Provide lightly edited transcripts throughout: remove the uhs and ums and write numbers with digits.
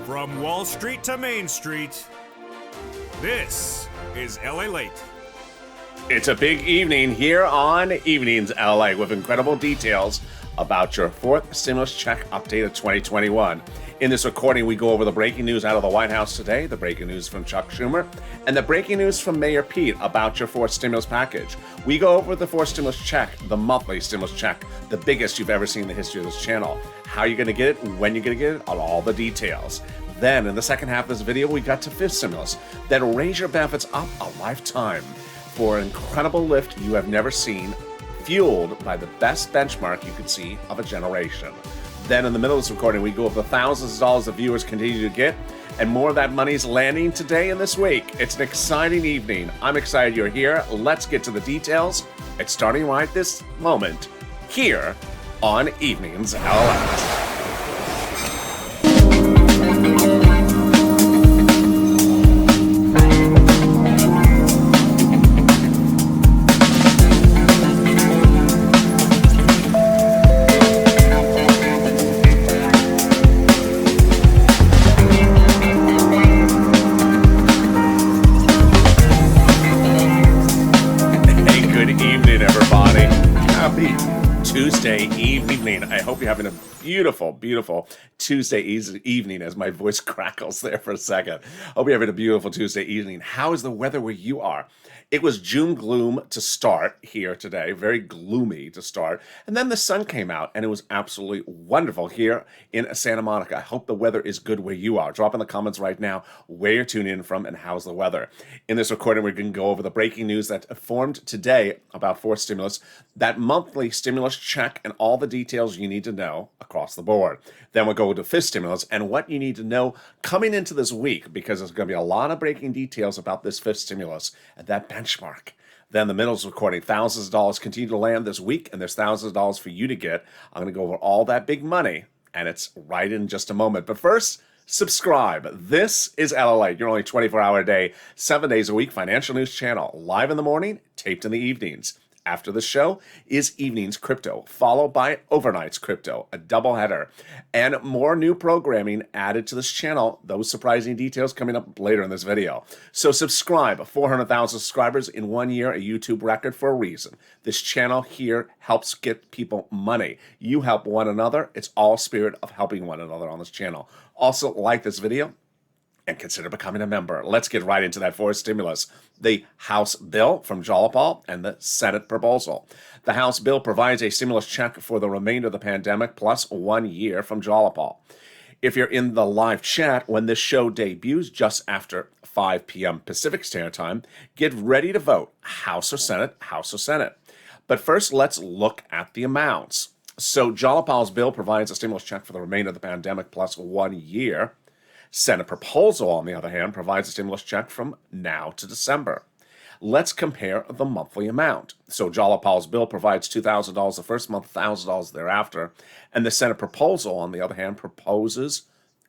From Wall Street to Main Street, this is LALATE. It's a big evening here on Evenings LA with incredible details about your fourth stimulus check update of 2021. In this recording, we go over the breaking news out of the White House today, the breaking news from Chuck Schumer, and the breaking news from Mayor Pete about your fourth stimulus package. We go over the fourth stimulus check, the monthly stimulus check, the biggest you've ever seen in the history of this channel, how you're going to get it, when you're going to get it, on all the details. Then, in the second half of this video, we got to fifth stimulus that'll raise your benefits up a lifetime for an incredible lift you have never seen, fueled by the best benchmark you could see of a generation. Then in the middle of this recording, we go over the thousands of dollars that viewers continue to get, and more of that money's landing today and this week. It's an exciting evening. I'm excited you're here. Let's get to the details. It's starting right this moment here on Evenings LALATE. Tuesday evening. I hope you're having a beautiful, beautiful Tuesday evening as my voice crackles there for a second. Hope you're having a beautiful Tuesday evening. How is the weather where you are? It was June gloom to start here today, very gloomy to start. And then the sun came out and it was absolutely wonderful here in Santa Monica. I hope the weather is good where you are. Drop in the comments right now where you're tuning in from and how's the weather. In this recording, we're going to go over the breaking news that formed today about fourth stimulus, that monthly stimulus check, and all the details you need to know across the board. Then we'll go to fifth stimulus and what you need to know coming into this week, because there's going to be a lot of breaking details about this fifth stimulus and that benchmark. Then the middle's recording, thousands of dollars continue to land this week, and there's thousands of dollars for you to get. I'm going to go over all that big money, and it's right in just a moment. But first, subscribe. This is LALATE, your only 24-hour a day, 7 days a week financial news channel, live in the morning, taped in the evenings. After the show is Evenings Crypto, followed by Overnight's Crypto, a doubleheader, and more new programming added to this channel. Those surprising details coming up later in this video. So subscribe. 400,000 subscribers in 1 year, a YouTube record for a reason. This channel here helps get people money. You help one another. It's all spirit of helping one another on this channel. Also, like this video and consider becoming a member. Let's get right into that fourth stimulus. The House bill from Jalopal and the Senate proposal. The House bill provides a stimulus check for the remainder of the pandemic plus 1 year from Jalopal. If you're in the live chat when this show debuts just after 5 p.m. Pacific Standard Time, get ready to vote. House or Senate, House or Senate. But first, let's look at the amounts. So Jalopal's bill provides a stimulus check for the remainder of the pandemic plus 1 year. Senate proposal, on the other hand, provides a stimulus check from now to December. Let's compare the monthly amount. So Jalopal's bill provides $2,000 the first month, $1,000 thereafter. And the Senate proposal, on the other hand, proposes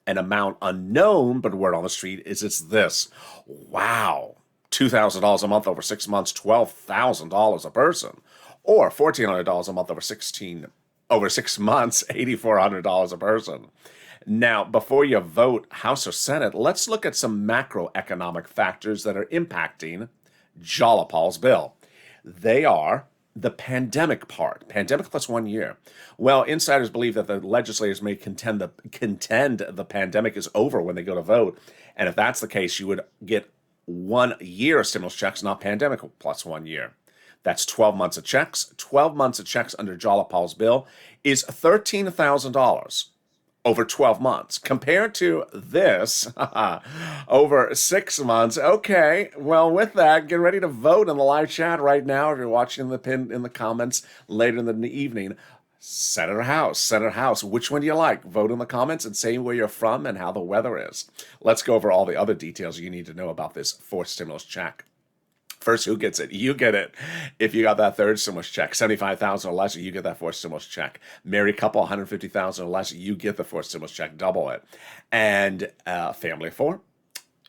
an amount unknown, but word on the street is it's this. Wow, $2,000 a month over 6 months, $12,000 a person. Or $1,400 a month over 6 months, $8,400 a person. Now, before you vote House or Senate, let's look at some macroeconomic factors that are impacting Jalopal's bill. They are the pandemic part, pandemic plus 1 year. Well, insiders believe that the legislators may contend the pandemic is over when they go to vote. And if that's the case, you would get 1 year of stimulus checks, not pandemic plus 1 year. That's 12 months of checks. 12 months of checks under Jalopal's bill is $13,000. Over 12 months, compared to this, over 6 months. Okay, well, with that, get ready to vote in the live chat right now. If you're watching the pin in the comments later in the evening, Senate or House, Senate or House, which one do you like? Vote in the comments and say where you're from and how the weather is. Let's go over all the other details you need to know about this fourth stimulus check. First, who gets it? You get it. If you got that third stimulus check, $75,000 or less, you get that fourth stimulus check. Married couple, $150,000 or less, you get the fourth stimulus check, double it. And family of four,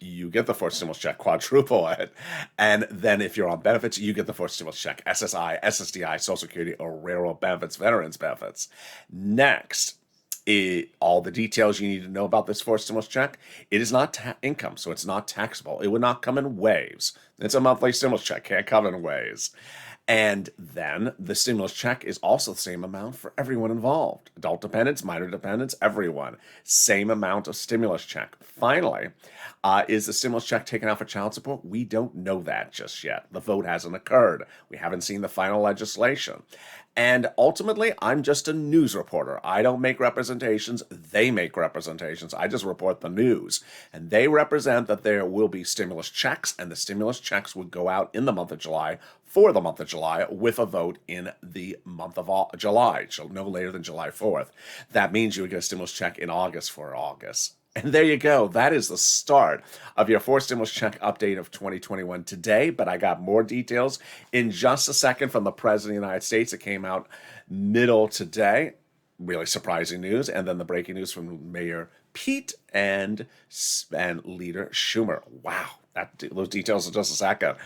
you get the fourth stimulus check, quadruple it. And then if you're on benefits, you get the fourth stimulus check, SSI, SSDI, Social Security, or railroad benefits, veterans benefits. Next, All the details you need to know about this fourth stimulus check. It is not income, so it's not taxable. It would not come in waves. It's a monthly stimulus check, can't come in waves. And then the stimulus check is also the same amount for everyone involved. Adult dependents, minor dependents, everyone. Same amount of stimulus check. Finally, is the stimulus check taken out for child support? We don't know that just yet. The vote hasn't occurred. We haven't seen the final legislation. And ultimately, I'm just a news reporter. I don't make representations. They make representations. I just report the news. And they represent that there will be stimulus checks, and the stimulus checks would go out in the month of July for the month of July with a vote in the month of July, no later than July 4th. That means you would get a stimulus check in August for August. And there you go. That is the start of your fourth stimulus check update of 2021 today. But I got more details in just a second from the President of the United States. It came out middle today. Really surprising news. And then the breaking news from Mayor Pete and Leader Schumer. Wow. Those details in just a second.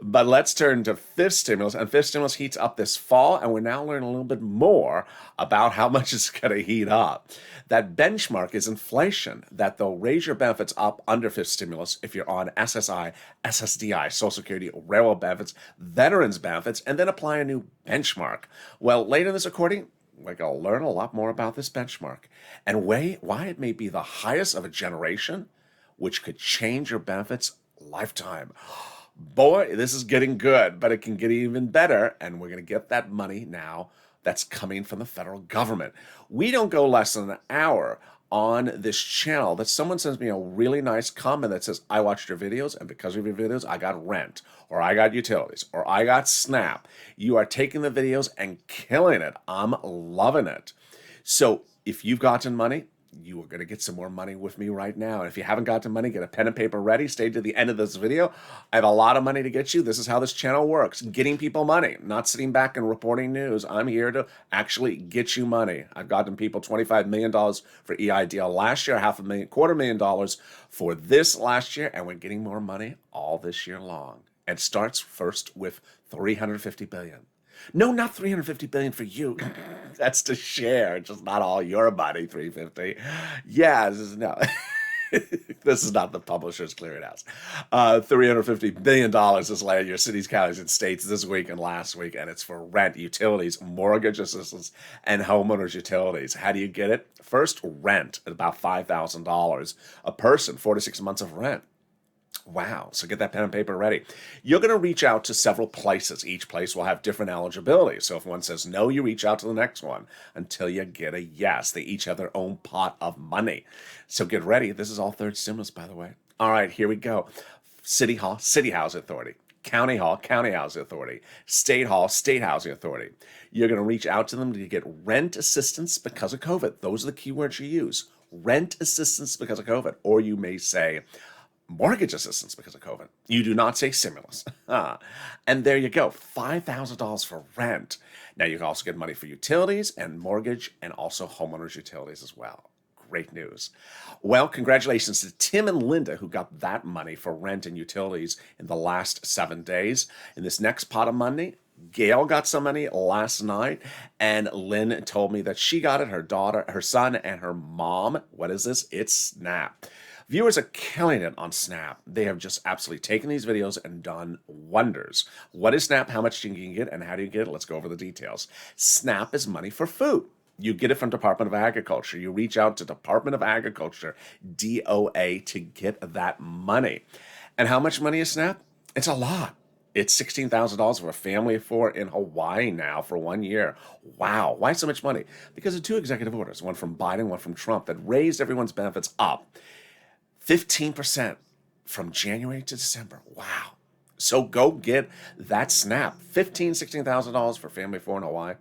But let's turn to fifth stimulus. And fifth stimulus heats up this fall. And we're now learning a little bit more about how much it's going to heat up. That benchmark is inflation, that they'll raise your benefits up under fifth stimulus if you're on SSI, SSDI, Social Security, railroad benefits, veterans benefits, and then apply a new benchmark. Well, later in this recording, we're going to learn a lot more about this benchmark and why it may be the highest of a generation, which could change your benefits lifetime. Boy, this is getting good, but it can get even better, and we're going to get that money now that's coming from the federal government. We don't go less than an hour on this channel that someone sends me a really nice comment that says, I watched your videos, and because of your videos, I got rent, or I got utilities, or I got SNAP. You are taking the videos and killing it. I'm loving it. So if you've gotten money, you are going to get some more money with me right now. And if you haven't gotten money, get a pen and paper ready. Stay to the end of this video. I have a lot of money to get you. This is how this channel works. Getting people money, not sitting back and reporting news. I'm here to actually get you money. I've gotten people $25 million for EIDL last year, $250,000 for this last year, and we're getting more money all this year long. It starts first with $350 billion. No, not $350 billion for you. That's to share, just not all your money. $350. Yeah, this is not the Publishers Clearinghouse. $350 billion has landed your cities, counties, and states this week and last week, and it's for rent, utilities, mortgage assistance, and homeowners utilities. How do you get it? First, rent at about $5,000 a person, 4 to 6 months of rent. Wow. So get that pen and paper ready. You're going to reach out to several places. Each place will have different eligibility. So if one says no, you reach out to the next one until you get a yes. They each have their own pot of money. So get ready. This is all third stimulus, by the way. All right, here we go. City Hall, City Housing Authority. County Hall, County Housing Authority. State Hall, State Housing Authority. You're going to reach out to them to get rent assistance because of COVID. Those are the keywords you use. Rent assistance because of COVID. Or you may say mortgage assistance because of COVID. You do not say stimulus. And there you go, $5,000 for rent. Now you can also get money for utilities and mortgage and also homeowners utilities as well. Great news. Well, congratulations to Tim and Linda who got that money for rent and utilities in the last 7 days. In this next pot of money, Gail got some money last night, and Lynn told me that she got it, her daughter, her son, and her mom. What is this? It's Snap. Viewers are killing it on Snap. They have just absolutely taken these videos and done wonders. What is Snap? How much you can get? And how do you get it? Let's go over the details. Snap is money for food. You get it from Department of Agriculture. You reach out to Department of Agriculture, DOA, to get that money. And how much money is Snap? It's a lot. It's $16,000 for a family of 4 in Hawaii now for 1 year. Wow. Why so much money? Because of 2 executive orders, one from Biden, one from Trump, that raised everyone's benefits up 15% from January to December. Wow. So go get that Snap. $16,000 for family of 4 in Hawaii.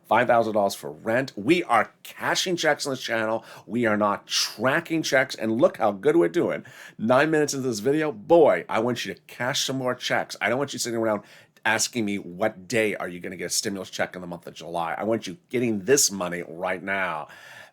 $5,000 for rent. We are cashing checks on this channel. We are not tracking checks. And look how good we're doing. 9 minutes into this video, boy, I want you to cash some more checks. I don't want you sitting around asking me what day are you going to get a stimulus check in the month of July. I want you getting this money right now.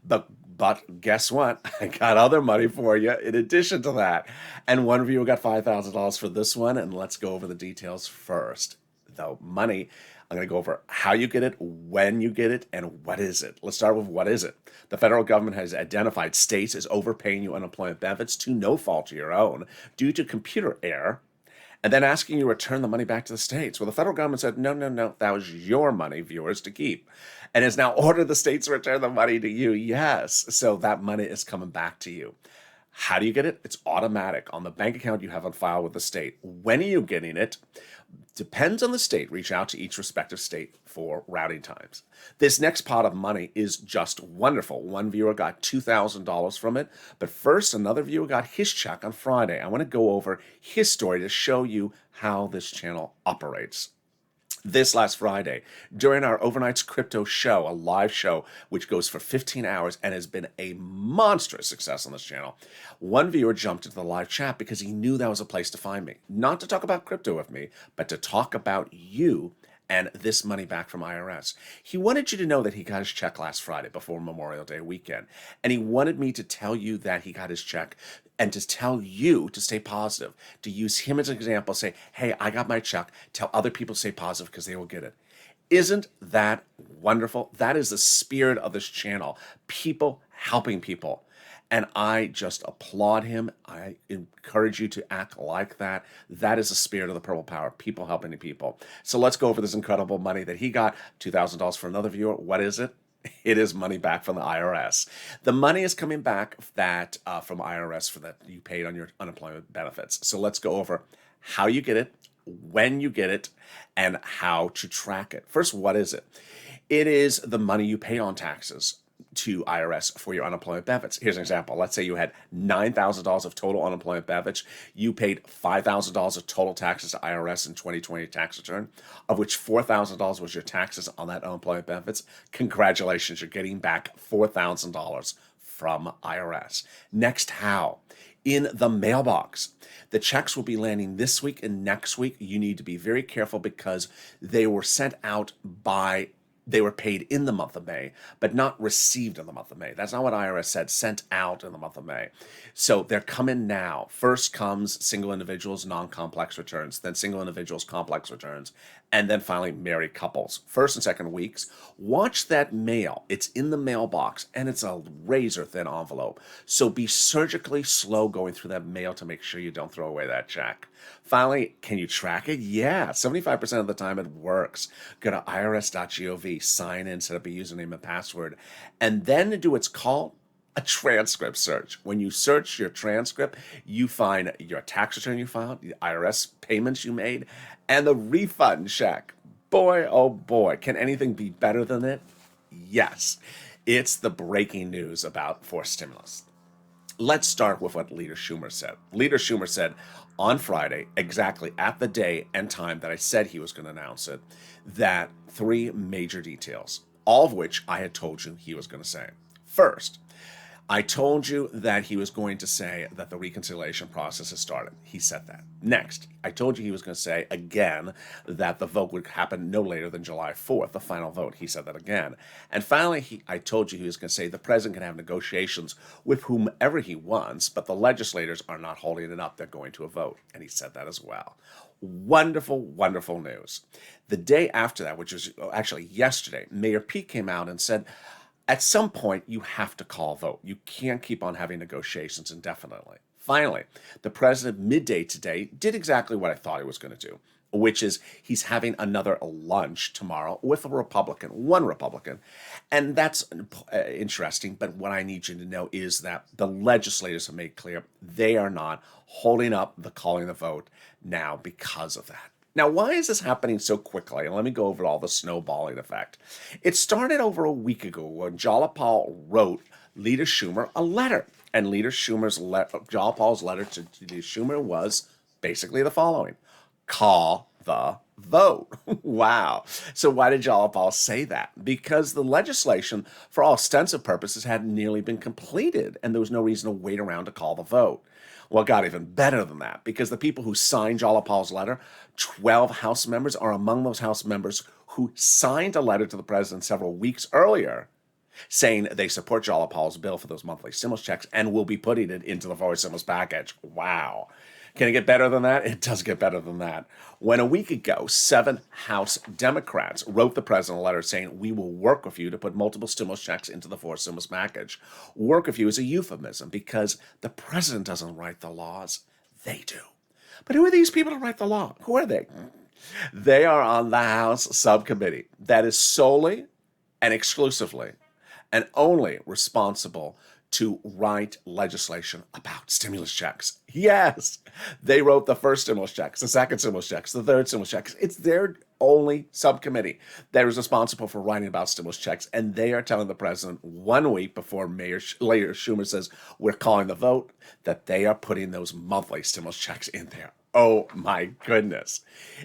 But guess what? I got other money for you in addition to that. And one of you got $5,000 for this one. And let's go over the details first. The money I'm going to go over how you get it, when you get it, and what is it. Let's start with what is it. The federal government has identified states as overpaying you unemployment benefits to no fault of your own due to computer error, and then asking you to return the money back to the states. Well, the federal government said, no, no, no, that was your money, viewers, to keep, and has now ordered the states to return the money to you. Yes, so that money is coming back to you. How do you get it? It's automatic on the bank account you have on file with the state. When are you getting it? Depends on the state. Reach out to each respective state for routing times. This next pot of money is just wonderful. One viewer got $2,000 from it, but first another viewer got his check on Friday. I want to go over his story to show you how this channel operates. This last Friday, during our Overnight's Crypto show, a live show which goes for 15 hours and has been a monstrous success on this channel, one viewer jumped into the live chat because he knew that was a place to find me. Not to talk about crypto with me, but to talk about you and this money back from IRS. He wanted you to know that he got his check last Friday before Memorial Day weekend. And he wanted me to tell you that he got his check and to tell you to stay positive, to use him as an example, say, hey, I got my check. Tell other people to stay positive because they will get it. Isn't that wonderful? That is the spirit of this channel. People helping people. And I just applaud him. I encourage you to act like that. That is the spirit of the Purple Power, people helping the people. So let's go over this incredible money that he got, $2,000 for another viewer. What is it? It is money back from the IRS. The money is coming back that from IRS for that you paid on your unemployment benefits. So let's go over how you get it, when you get it, and how to track it. First, what is it? It is the money you pay on taxes to IRS for your unemployment benefits. Here's an example. Let's say you had $9,000 of total unemployment benefits. You paid $5,000 of total taxes to IRS in 2020 tax return, of which $4,000 was your taxes on that unemployment benefits. Congratulations, you're getting back $4,000 from IRS. Next, how? In the mailbox. The checks will be landing this week and next week. You need to be very careful because they were sent out they were paid in the month of May, but not received in the month of May. That's not what IRS said, sent out in the month of May. So they're coming now. First comes single individuals, non-complex returns, then single individuals, complex returns, and then finally married couples. First and second weeks, watch that mail. It's in the mailbox, and it's a razor-thin envelope. So be surgically slow going through that mail to make sure you don't throw away that check. Finally, can you track it? Yeah, 75% of the time it works. Go to irs.gov, sign in, set up a username and password, and then do what's called a transcript search. When you search your transcript, you find your tax return you filed, the IRS payments you made, and the refund check. Boy, oh boy, can anything be better than it? Yes, it's the breaking news about forced stimulus. Let's start with what Leader Schumer said. Leader Schumer said on Friday, exactly at the day and time that I said he was going to announce it, that three major details, all of which I had told you he was going to say. First, I told you that he was going to say that the reconciliation process has started. He said that. Next, I told you he was going to say again that the vote would happen no later than July 4th, the final vote. He said that again. And finally, I told you he was going to say the president can have negotiations with whomever he wants, but the legislators are not holding it up. They're going to a vote. And he said that as well. Wonderful, wonderful news. The day after that, which was actually yesterday, Mayor Pete came out and said, at some point, you have to call a vote. You can't keep on having negotiations indefinitely. Finally, the president midday today did exactly what I thought he was going to do, which is he's having another lunch tomorrow with a Republican, one Republican. And that's interesting. But what I need you to know is that the legislators have made clear they are not holding up the calling the vote now because of that. Now, why is this happening so quickly? And let me go over all the snowballing effect. It started over a week ago when Jalapal wrote Leader Schumer a letter. And Leader Schumer's Jalapal's letter to Leader Schumer was basically the following: call the vote. Wow. So why did Jalapal say that? Because the legislation, for all extensive purposes, had nearly been completed, and there was no reason to wait around to call the vote. Well, it got even better than that, because the people who signed Jalapal's letter, 12 House members, are among those House members who signed a letter to the president several weeks earlier saying they support Jalapal's bill for those monthly stimulus checks and will be putting it into the forward stimulus package. Wow. Can it get better than that? It does get better than that. When a week ago, 7 House Democrats wrote the president a letter saying, we will work with you to put multiple stimulus checks into the fourth stimulus package. Work with you is a euphemism because the president doesn't write the laws. They do. But who are these people to write the law? Who are they? They are on the House subcommittee that is solely and exclusively and only responsible to write legislation about stimulus checks. Yes, they wrote the first stimulus checks, the second stimulus checks, the third stimulus checks. It's their only subcommittee that is responsible for writing about stimulus checks, and they are telling the president 1 week before Mayor Schumer says we're calling the vote that they are putting those monthly stimulus checks in there. Oh my goodness.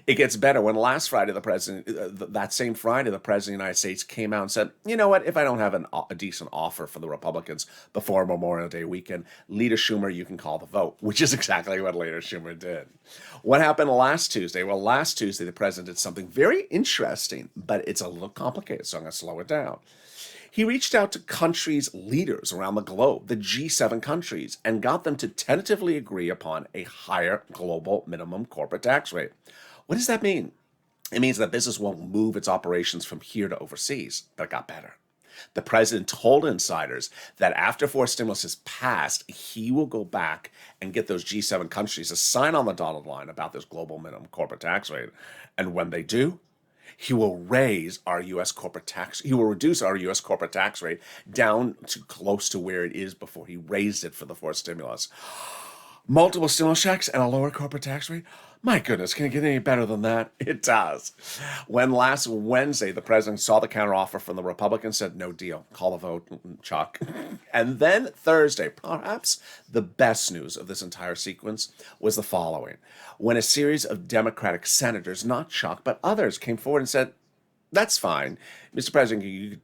It gets better. When last Friday, the president, that same Friday, the president of the United States came out and said, you know what, if I don't have a decent offer for the Republicans before Memorial Day weekend, Leader Schumer, you can call the vote, which is exactly what Leader Schumer did. What happened last Tuesday? Well, last Tuesday, the president did something very interesting, but it's a little complicated, so I'm going to slow it down. He reached out to countries' leaders around the globe, the G7 countries, and got them to tentatively agree upon a higher global minimum corporate tax rate. What does that mean? It means that business won't move its operations from here to overseas, but it got better. The president told insiders that after 4 stimulus is passed, he will go back and get those G7 countries to sign on the dotted line about this global minimum corporate tax rate. And when they do, he will reduce our U.S. corporate tax rate down to close to where it is before he raised it for the 4th stimulus. Multiple stimulus checks and a lower corporate tax rate? My goodness, can it get any better than that? It does. When last Wednesday the president saw the counteroffer from the Republicans, said, no deal, call the vote, Chuck. And then Thursday, perhaps the best news of this entire sequence was the following. When a series of Democratic senators, not Chuck, but others, came forward and said, that's fine. Mr. President, you can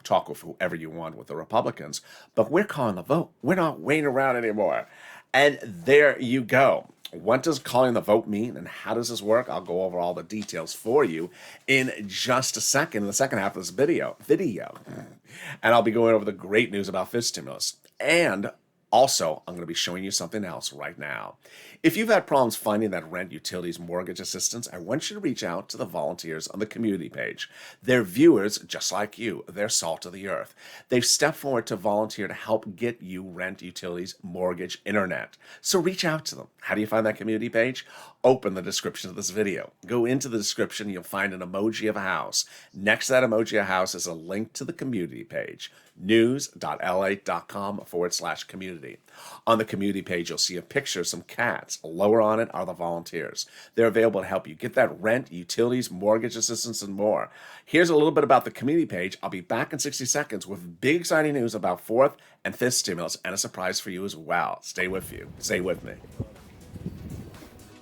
talk with whoever you want with the Republicans, but we're calling the vote. We're not waiting around anymore. And there you go. What does calling the vote mean and how does this work? I'll go over all the details for you in just a second, in the second half of this video. And I'll be going over the great news about fifth stimulus. And also, I'm going to be showing you something else right now. If you've had problems finding that rent, utilities, mortgage assistance, I want you to reach out to the volunteers on the community page. They're viewers just like you. They're salt of the earth. They've stepped forward to volunteer to help get you rent, utilities, mortgage, internet. So reach out to them. How do you find that community page? Open the description of this video. Go into the description, you'll find an emoji of a house. Next to that emoji of a house is a link to the community page, news.lalate.com/community. On the community page, you'll see a picture of some cats. Lower on it are the volunteers. They're available to help you get that rent, utilities, mortgage assistance, and more. Here's a little bit about the community page. I'll be back in 60 seconds with big exciting news about fourth and fifth stimulus and a surprise for you as well. Stay with me.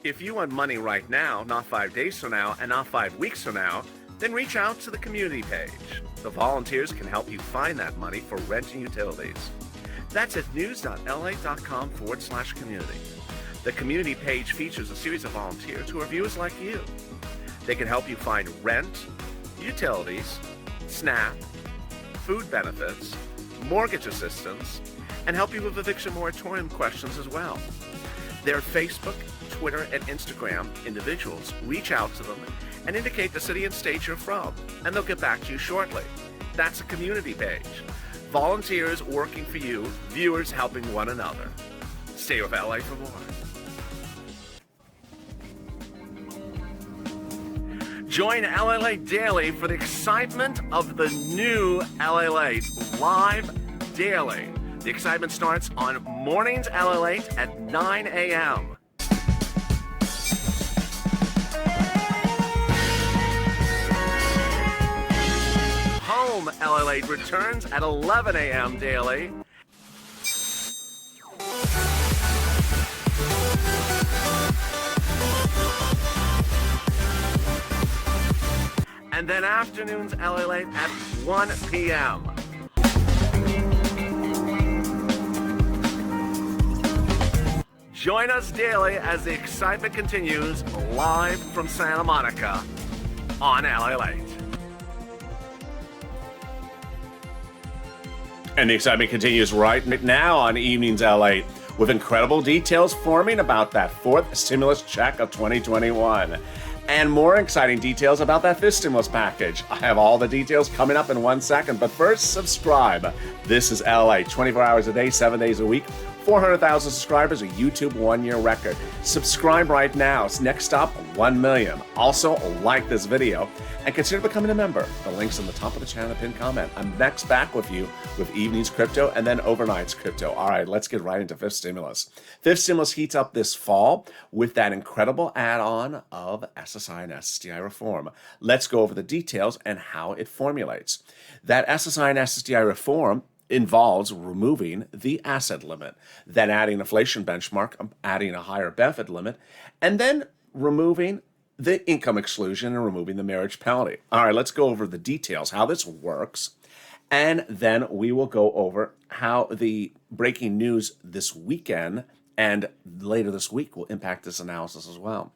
If you want money right now, not 5 days from now, and not 5 weeks from now, then reach out to the community page. The volunteers can help you find that money for rent and utilities. That's at news.lalate.com/community. The community page features a series of volunteers who are viewers like you. They can help you find rent, utilities, SNAP, food benefits, mortgage assistance, and help you with eviction moratorium questions as well. Their Facebook, Twitter, and Instagram individuals reach out to them and indicate the city and state you're from, and they'll get back to you shortly. That's a community page. Volunteers working for you, viewers helping one another. Stay with LA for more. Join LALATE daily for the excitement of the new LALATE live daily. The excitement starts on mornings LALATE at 9 a.m. Home LALATE returns at 11 a.m. daily. And then afternoons LALATE at 1 p.m. Join us daily as the excitement continues live from Santa Monica on LALATE. And the excitement continues right now on Evenings LA with incredible details forming about that fourth stimulus check of 2021. And more exciting details about that fifth stimulus package. I have all the details coming up in 1 second, but first, subscribe. This is LALATE, 24 hours a day, 7 days a week. 400,000 subscribers, a YouTube 1-year record. Subscribe right now. Next stop, 1 million. Also, like this video and consider becoming a member. The link's on the top of the channel, pinned comment. I'm next back with you with evening's crypto and then overnight's crypto. All right, let's get right into fifth stimulus. Fifth stimulus heats up this fall with that incredible add-on of SSI and SSDI reform. Let's go over the details and how it formulates. That SSI and SSDI reform involves removing the asset limit, then adding inflation benchmark, adding a higher benefit limit, and then removing the income exclusion and removing the marriage penalty. All right, let's go over the details, how this works, and then we will go over how the breaking news this weekend and later this week will impact this analysis as well.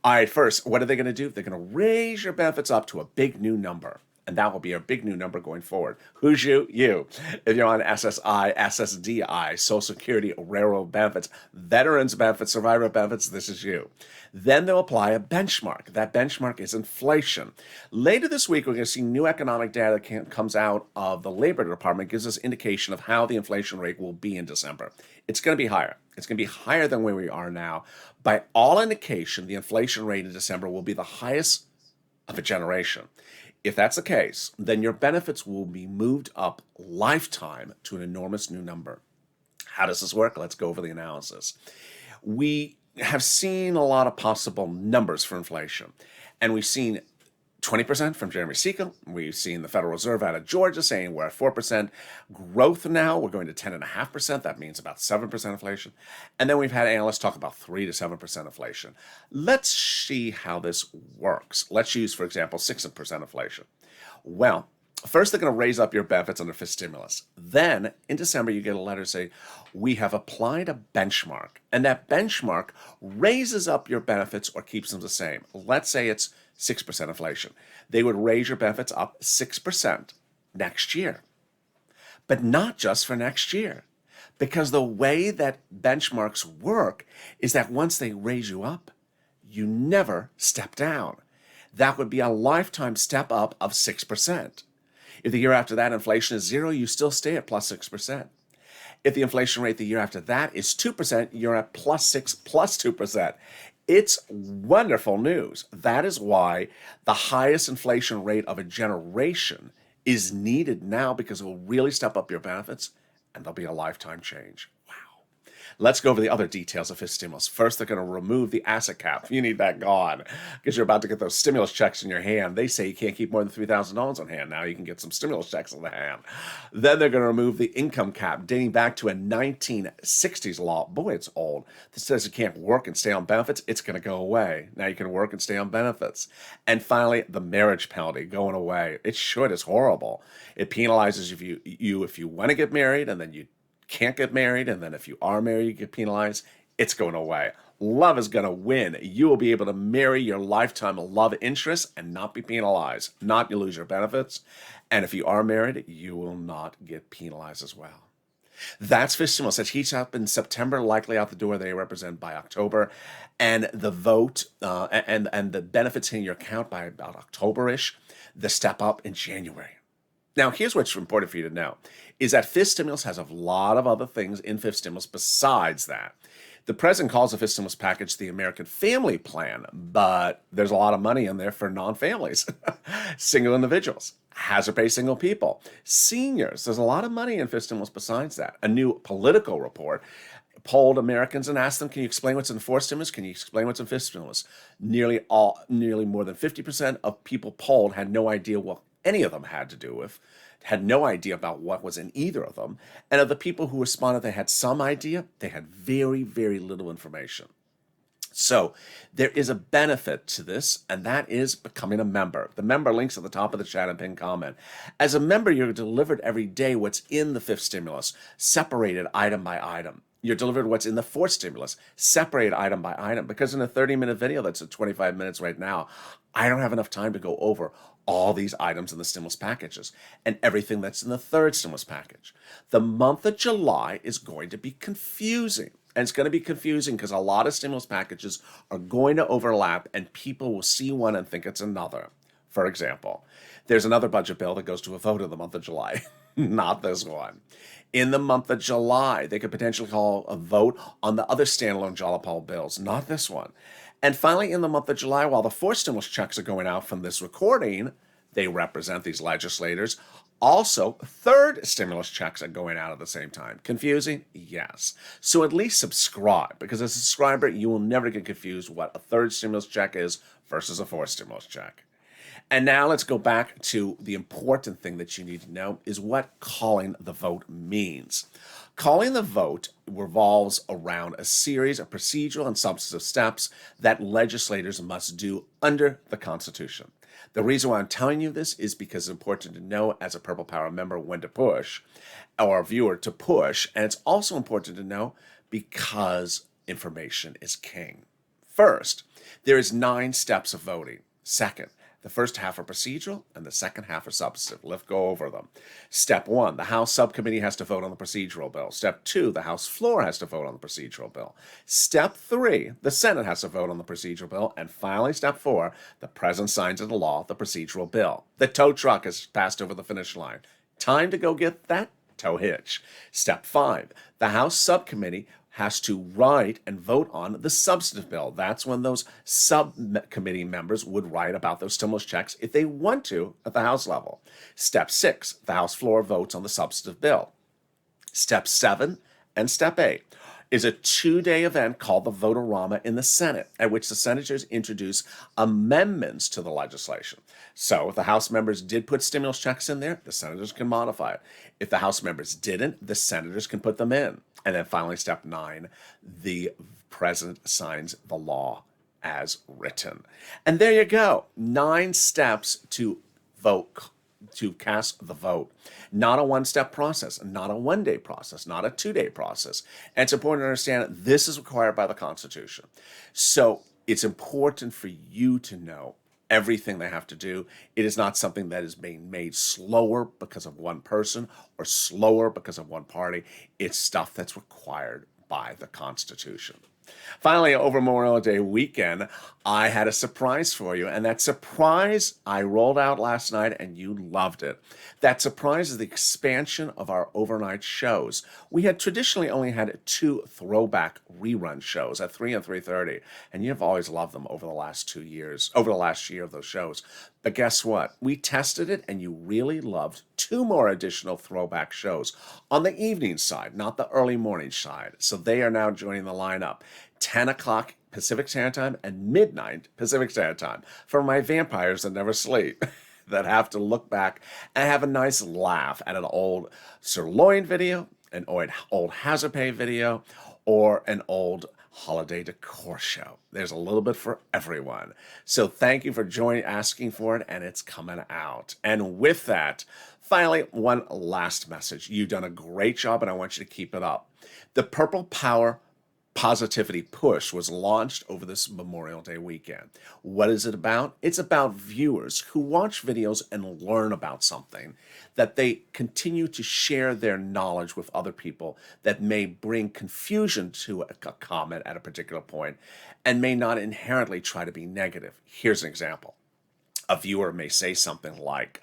All right, first, what are they going to do? They're going to raise your benefits up to a big new number. And that will be a big new number going forward. Who's you? You. If you're on SSI, SSDI, Social Security, railroad benefits, veterans benefits, survivor benefits, this is you. Then they'll apply a benchmark. That benchmark is inflation. Later this week, we're going to see new economic data that comes out of the Labor Department, gives us indication of how the inflation rate will be in December. It's going to be higher. It's going to be higher than where we are now. By all indication, the inflation rate in December will be the highest of a generation. If that's the case, then your benefits will be moved up lifetime to an enormous new number. How does this work? Let's go over the analysis. We have seen a lot of possible numbers for inflation, and we've seen 20% from Jeremy Siegel. We've seen the Federal Reserve out of Georgia saying we're at 4% growth now. We're going to 10.5%. That means about 7% inflation. And then we've had analysts talk about 3 to 7% inflation. Let's see how this works. Let's use, for example, 6% inflation. Well, first they're going to raise up your benefits under fifth stimulus. Then in December, you get a letter saying, we have applied a benchmark. And that benchmark raises up your benefits or keeps them the same. Let's say it's 6% inflation. They would raise your benefits up 6% next year. But not just for next year. Because the way that benchmarks work is that once they raise you up, you never step down. That would be a lifetime step up of 6%. If the year after that inflation is 0, you still stay at plus 6%. If the inflation rate the year after that is 2%, you're at plus 6 plus 2%. It's wonderful news. That is why the highest inflation rate of a generation is needed now, because it will really step up your benefits and there'll be a lifetime change. Wow. Let's go over the other details of fifth stimulus. First, they're going to remove the asset cap. You need that gone because you're about to get those stimulus checks in your hand. They say you can't keep more than $3,000 on hand. Now you can get some stimulus checks in the hand. Then they're going to remove the income cap dating back to a 1960s law. Boy, it's old. This says you can't work and stay on benefits. It's going to go away. Now you can work and stay on benefits. And finally, the marriage penalty going away. It should. It's horrible. It penalizes if you want to get married and then you can't get married, and then if you are married, you get penalized. It's going away. Love is going to win. You will be able to marry your lifetime love interest and not be penalized, not lose your benefits. And if you are married, you will not get penalized as well. That's fifth stimulus. That heats up in September, likely out the door. They represent by October. And the vote and the benefits in your account by about October-ish, the step up in January. Now, here's what's important for you to know, is that fifth stimulus has a lot of other things in fifth stimulus besides that. The president calls the fifth stimulus package the American Family Plan, but there's a lot of money in there for non-families, single individuals, hazard pay single people, seniors. There's a lot of money in fifth stimulus besides that. A new Political report polled Americans and asked them, can you explain what's in fourth stimulus? Can you explain what's in fifth stimulus? Nearly more than 50% of people polled had no idea what any of them had to do with, had no idea about what was in either of them. And of the people who responded, they had some idea, they had very, very little information. So there is a benefit to this, and that is becoming a member. The member link's at the top of the chat and pinned comment. As a member, you're delivered every day what's in the fifth stimulus, separated item by item. You're delivered what's in the fourth stimulus, separated item by item, because in a 30-minute video that's at 25 minutes right now, I don't have enough time to go over all these items in the stimulus packages and everything that's in the third stimulus package. The month of July is going to be confusing. And it's going to be confusing because a lot of stimulus packages are going to overlap and people will see one and think it's another. For example, there's another budget bill that goes to a vote in the month of July, not this one. In the month of July, they could potentially call a vote on the other standalone Jalapal bills, not this one. And finally, in the month of July, while the 4 stimulus checks are going out from this recording, they represent these legislators. Also, 3rd stimulus checks are going out at the same time. Confusing? Yes. So at least subscribe, because as a subscriber, you will never get confused what a 3rd stimulus check is versus a 4th stimulus check. And now let's go back to the important thing that you need to know is what calling the vote means. Calling the vote revolves around a series of procedural and substantive steps that legislators must do under the Constitution. The reason why I'm telling you this is because it's important to know as a Purple Power member when to push, or a viewer to push, and it's also important to know because information is king. First, there is 9 steps of voting. Second, the first half are procedural and the second half are substantive. Let's go over them. Step 1, the House subcommittee has to vote on the procedural bill. Step 2, the House floor has to vote on the procedural bill. Step 3, the Senate has to vote on the procedural bill. And finally, step 4, the President signs into law the procedural bill. The tow truck has passed over the finish line. Time to go get that tow hitch. Step 5, the House subcommittee has to write and vote on the substantive bill. That's when those subcommittee members would write about those stimulus checks if they want to at the House level. Step 6, the House floor votes on the substantive bill. Step 7 and Step 8 is a 2-day event called the Vote-A-Rama in the Senate, at which the senators introduce amendments to the legislation. So if the House members did put stimulus checks in there, the senators can modify it. If the House members didn't, the senators can put them in. And then finally, step 9, the president signs the law as written. And there you go, 9 steps to vote, to cast the vote. Not a one-step process, not a one-day process, not a 2-day process. And it's important to understand that this is required by the Constitution. So it's important for you to know everything they have to do. It is not something that is being made slower because of one person or slower because of one party. It's stuff that's required by the Constitution. Finally, over Memorial Day weekend, I had a surprise for you, and that surprise I rolled out last night, and you loved it. That surprise is the expansion of our overnight shows. We had traditionally only had 2 throwback rerun shows at 3 and 3:30, and you've always loved them over the last 2 years, over the last year of those shows. But guess what? We tested it, and you really loved 2 more additional throwback shows on the evening side, not the early morning side. So they are now joining the lineup. 10 o'clock Pacific Standard Time and midnight Pacific Standard Time for my vampires that never sleep, that have to look back and have a nice laugh at an old sirloin video, an old hazard pay video, or an old holiday decor show. There's a little bit for everyone. So thank you for asking for it, and it's coming out. And with that, finally, one last message. You've done a great job, and I want you to keep it up. The Purple Power Positivity Push was launched over this Memorial Day weekend. What is it about? It's about viewers who watch videos and learn about something, that they continue to share their knowledge with other people that may bring confusion to a comment at a particular point and may not inherently try to be negative. Here's an example. A viewer may say something like,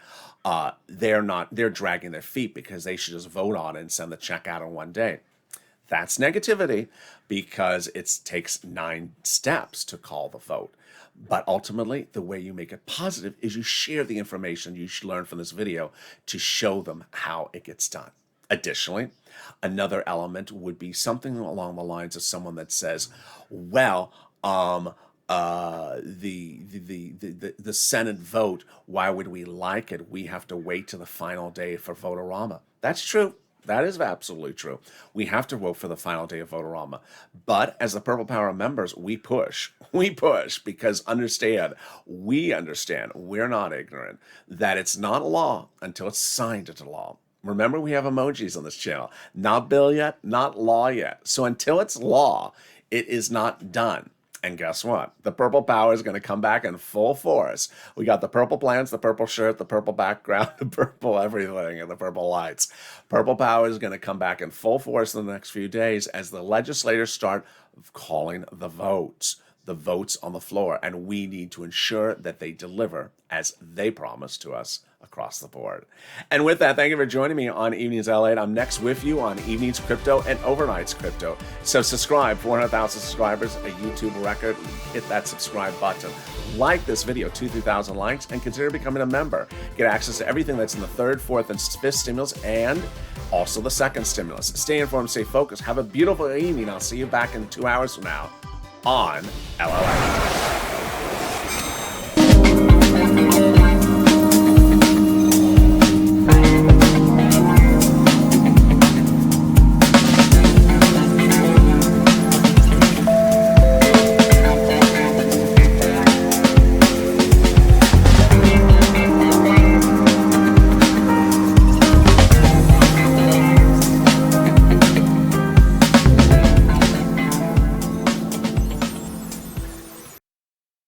they're dragging their feet because they should just vote on it and send the check out in one day. That's negativity because it takes 9 steps to call the vote. But ultimately, the way you make it positive is you share the information you should learn from this video to show them how it gets done. Additionally, another element would be something along the lines of someone that says, well, the Senate vote, why would we like it? We have to wait to the final day for Vote-A-Rama. That's true. That is absolutely true. We have to vote for the final day of Vote-A-Rama. But as the Purple Power members, we push. We push because we understand, we're not ignorant, that it's not a law until it's signed into law. Remember, we have emojis on this channel. Not bill yet, not law yet. So until it's law, it is not done. And guess what? The purple power is going to come back in full force. We got the purple plants, the purple shirt, the purple background, the purple everything, and the purple lights. Purple power is going to come back in full force in the next few days as the legislators start calling the votes on the floor. And we need to ensure that they deliver as they promised to us across the board. And with that, thank you for joining me on Evenings LALATE. I'm next with you on Evenings Crypto and Overnights Crypto. So subscribe, 400,000 subscribers, a YouTube record. Hit that subscribe button. Like this video, 2,000-3,000 likes, and consider becoming a member. Get access to everything that's in the third, fourth, and fifth stimulus, and also the second stimulus. Stay informed, stay focused. Have a beautiful evening. I'll see you back in 2 hours from now on LALATE.